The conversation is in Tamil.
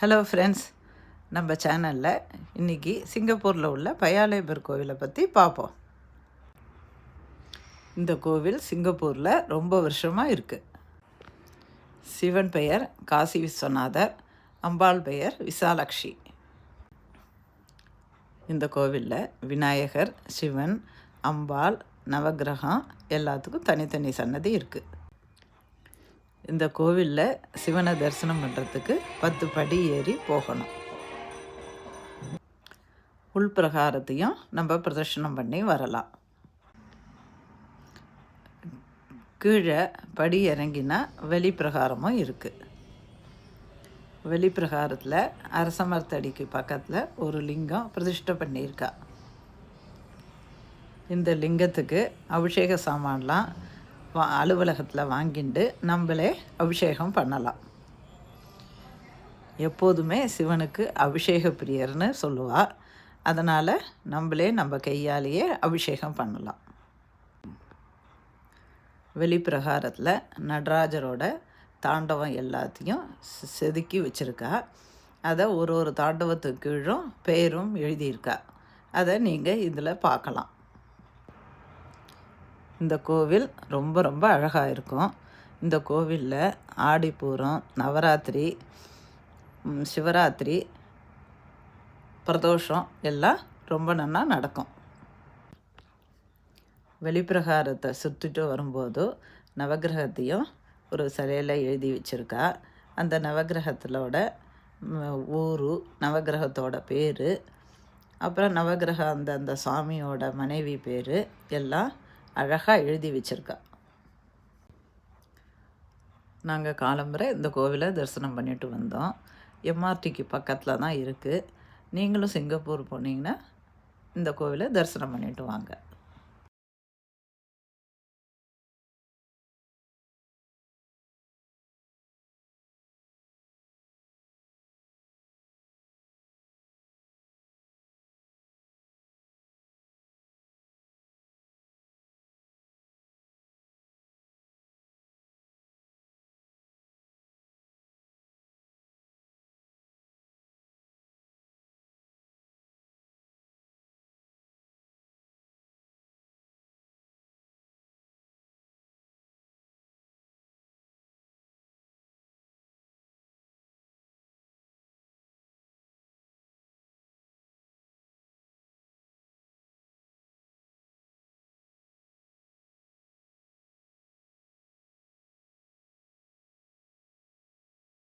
ஹலோ ஃப்ரெண்ட்ஸ், நம்ம சேனலில் இன்றைக்கி சிங்கப்பூரில் உள்ள பயாலேபர் கோவிலை பற்றி பார்ப்போம். இந்த கோவில் சிங்கப்பூரில் ரொம்ப வருஷமாக இருக்குது. சிவன் பெயர் காசி விஸ்வநாதர், அம்பாள் பெயர் விசாலாட்சி. இந்த கோவிலில் விநாயகர், சிவன், அம்பாள், நவகிரகம் எல்லாத்துக்கும் தனித்தனி சன்னதி இருக்குது. இந்த கோவிலில் சிவனை தரிசனம் பண்ணுறதுக்கு 10 படி ஏறி போகணும். உள்பிரகாரத்தையும் நம்ம பிரதர்ஷனம் பண்ணி வரலாம். கீழே படி இறங்கினா வெளிப்பிரகாரமும் இருக்குது. வெளிப்பிரகாரத்தில் அரசமரத்தடிக்கு பக்கத்தில் ஒரு லிங்கம் பிரதிஷ்டை பண்ணியிருக்கா. இந்த லிங்கத்துக்கு அபிஷேக சாமான்லாம் அலுவலகத்தில் வாங்கிட்டு நம்மளே அபிஷேகம் பண்ணலாம். எப்போதுமே சிவனுக்கு அபிஷேக பிரியர்னு சொல்லுவாள். அதனால் நம்மளே நம்ம கையாலேயே அபிஷேகம் பண்ணலாம். வெளிப்பிரகாரத்தில் நடராஜரோட தாண்டவம் எல்லாத்தையும் செதுக்கி வச்சுருக்கா. அதை ஒரு தாண்டவத்துக்கு கீழும் பெயரும் எழுதியிருக்கா. அதை நீங்கள் இதில் பார்க்கலாம். இந்த கோவில் ரொம்ப அழகாக இருக்கும். இந்த கோவிலில் ஆடிப்பூரம், நவராத்திரி, சிவராத்திரி, பிரதோஷம் எல்லாம் ரொம்ப நல்லா நடக்கும். வெளிப்பிரகாரத்தை சுற்றிட்டு வரும்போது நவகிரகத்தையும் ஒரு சிலையில் எழுதி வச்சுருக்கா. அந்த நவகிரகத்திலோட ஊர், நவகிரகத்தோட பேர், அப்புறம் நவகிரக அந்த சாமியோட மனைவி பேர் எல்லாம் அழகாக எழுதி வச்சுருக்கா. நாங்கள் காலம்பரை இந்த கோவிலை தரிசனம் பண்ணிட்டு வந்தோம். எம்ஆர்டிக்கு பக்கத்தில் தான் இருக்குது. நீங்களும் சிங்கப்பூர் போனீங்கன்னா இந்த கோவிலை தரிசனம் பண்ணிட்டு வாங்க.